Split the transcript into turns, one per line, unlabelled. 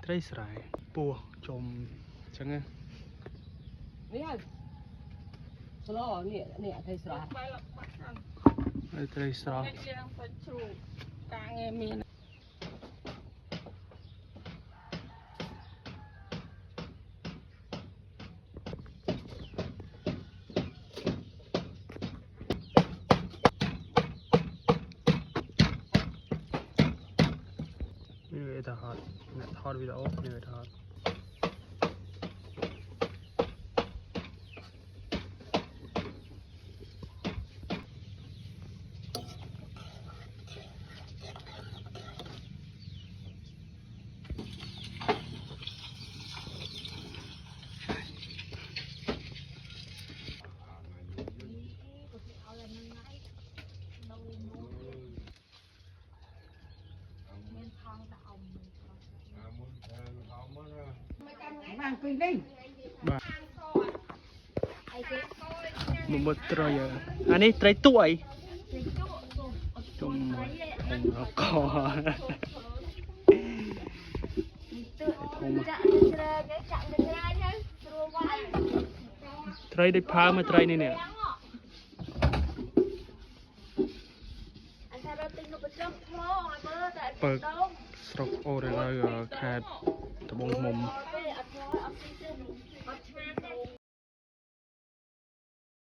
ត្រីស្រែពោះជុំចឹងណា
នេះហើយស្លោនេះត្រីស្រែ
ត្រីស្រស់
ការងារមាន
វាទៅហត់អ្នកថតវីដេអូវាទៅហត់
បានពីនេះ
បាទមុំត្រីអានេះត្រីទួអីជុំកត្រីដូចផើមកត្រីនេះនេះពើស្រុកអូរ៉ាខេត្តត្បូងឃ្មុំ